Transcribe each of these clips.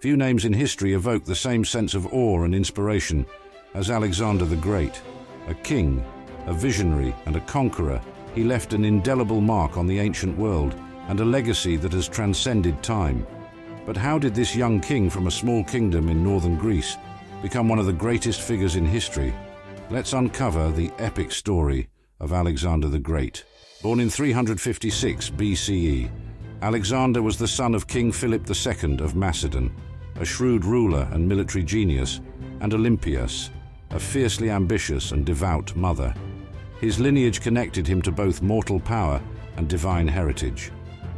Few names in history evoke the same sense of awe and inspiration as Alexander the Great. A king, a visionary, and a conqueror, he left an indelible mark on the ancient world and a legacy that has transcended time. But how did this young king from a small kingdom in northern Greece become one of the greatest figures in history? Let's uncover the epic story of Alexander the Great. Born in 356 BCE, Alexander was the son of King Philip II of Macedon, a shrewd ruler and military genius, and Olympias, a fiercely ambitious and devout mother. His lineage connected him to both mortal power and divine heritage,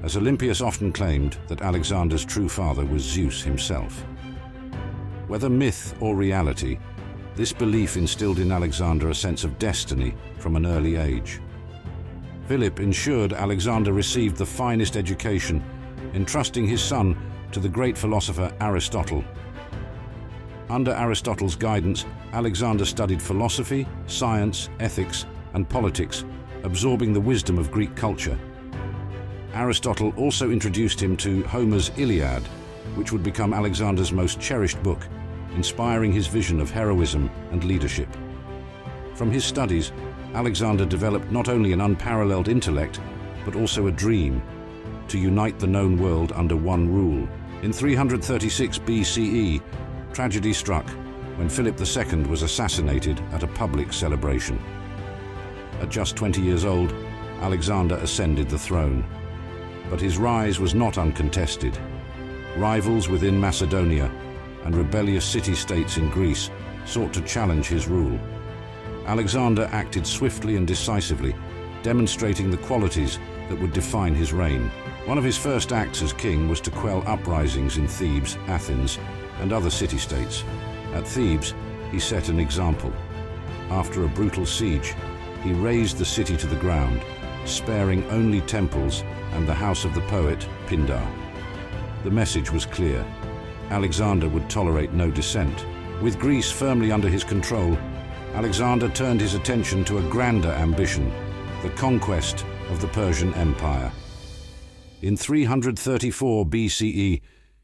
as Olympias often claimed that Alexander's true father was Zeus himself. Whether myth or reality, this belief instilled in Alexander a sense of destiny from an early age. Philip ensured Alexander received the finest education, entrusting his son to the great philosopher Aristotle. Under Aristotle's guidance, Alexander studied philosophy, science, ethics, and politics, absorbing the wisdom of Greek culture. Aristotle also introduced him to Homer's Iliad, which would become Alexander's most cherished book, inspiring his vision of heroism and leadership. From his studies, Alexander developed not only an unparalleled intellect, but also a dream to unite the known world under one rule. In 336 BCE, tragedy struck when Philip II was assassinated at a public celebration. At just 20 years old, Alexander ascended the throne. But his rise was not uncontested. Rivals within Macedonia and rebellious city-states in Greece sought to challenge his rule. Alexander acted swiftly and decisively, demonstrating the qualities that would define his reign. One of his first acts as king was to quell uprisings in Thebes, Athens, and other city-states. At Thebes, he set an example. After a brutal siege, he razed the city to the ground, sparing only temples and the house of the poet Pindar. The message was clear. Alexander would tolerate no dissent. With Greece firmly under his control, Alexander turned his attention to a grander ambition, the conquest of the Persian Empire. In 334 BCE,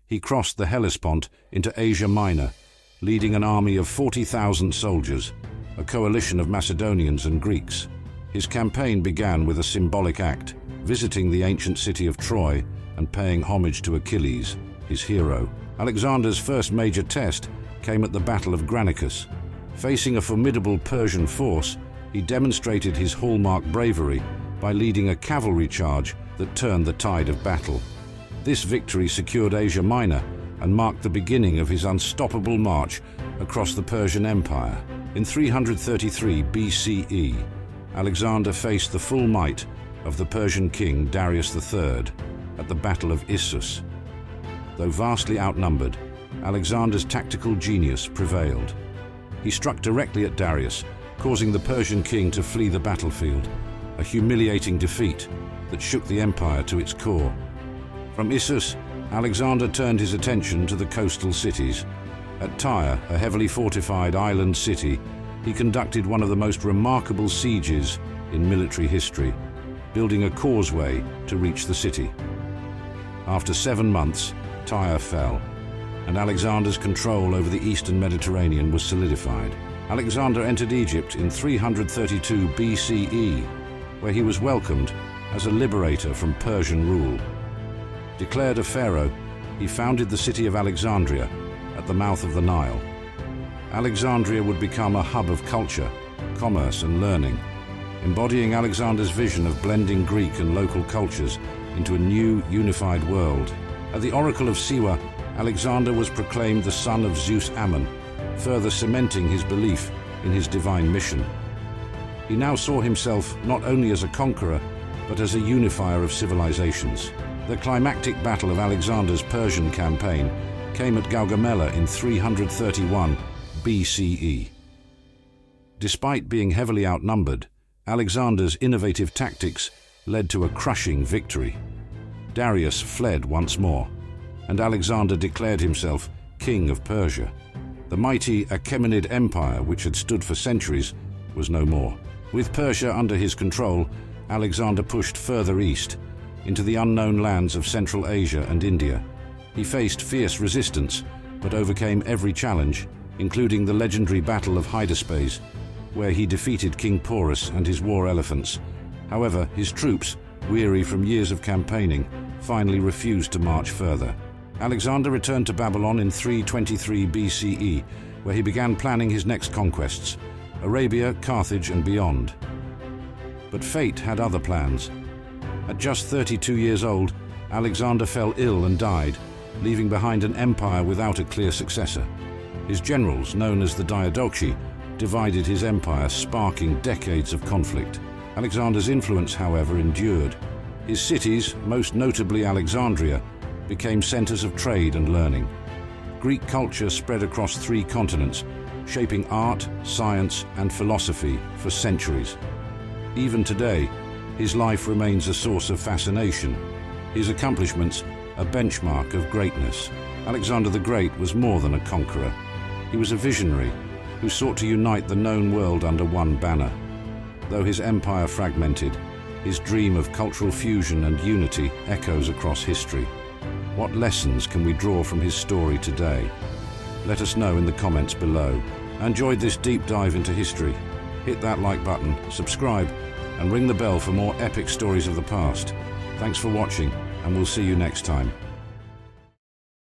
he crossed the Hellespont into Asia Minor, leading an army of 40,000 soldiers, a coalition of Macedonians and Greeks. His campaign began with a symbolic act, visiting the ancient city of Troy and paying homage to Achilles, his hero. Alexander's first major test came at the Battle of Granicus. Facing a formidable Persian force, he demonstrated his hallmark bravery by leading a cavalry charge that turned the tide of battle. This victory secured Asia Minor and marked the beginning of his unstoppable march across the Persian Empire. In 333 BCE, Alexander faced the full might of the Persian king Darius III at the Battle of Issus. Though vastly outnumbered, Alexander's tactical genius prevailed. He struck directly at Darius, causing the Persian king to flee the battlefield, a humiliating defeat that shook the empire to its core. From Issus, Alexander turned his attention to the coastal cities. At Tyre, a heavily fortified island city, he conducted one of the most remarkable sieges in military history, building a causeway to reach the city. After 7 months, Tyre fell, and Alexander's control over the eastern Mediterranean was solidified. Alexander entered Egypt in 332 BCE, where he was welcomed as a liberator from Persian rule. Declared a pharaoh, he founded the city of Alexandria at the mouth of the Nile. Alexandria would become a hub of culture, commerce, and learning, embodying Alexander's vision of blending Greek and local cultures into a new, unified world. At the Oracle of Siwa, Alexander was proclaimed the son of Zeus Ammon, further cementing his belief in his divine mission. He now saw himself not only as a conqueror, but as a unifier of civilizations. The climactic battle of Alexander's Persian campaign came at Gaugamela in 331 BCE. Despite being heavily outnumbered, Alexander's innovative tactics led to a crushing victory. Darius fled once more, and Alexander declared himself king of Persia. The mighty Achaemenid Empire, which had stood for centuries, was no more. With Persia under his control, Alexander pushed further east, into the unknown lands of Central Asia and India. He faced fierce resistance, but overcame every challenge, including the legendary Battle of Hydaspes, where he defeated King Porus and his war elephants. However, his troops, weary from years of campaigning, finally refused to march further. Alexander returned to Babylon in 323 BCE, where he began planning his next conquests, Arabia, Carthage, and beyond. But fate had other plans. At just 32 years old, Alexander fell ill and died, leaving behind an empire without a clear successor. His generals, known as the Diadochi, divided his empire, sparking decades of conflict. Alexander's influence, however, endured. His cities, most notably Alexandria, became centers of trade and learning. Greek culture spread across 3 continents, shaping art, science, and philosophy for centuries. Even today, his life remains a source of fascination, his accomplishments a benchmark of greatness. Alexander the Great was more than a conqueror. He was a visionary who sought to unite the known world under one banner. Though his empire fragmented, his dream of cultural fusion and unity echoes across history. What lessons can we draw from his story today? Let us know in the comments below. Enjoyed this deep dive into history? Hit that like button, subscribe, and ring the bell for more epic stories of the past. Thanks for watching, and we'll see you next time.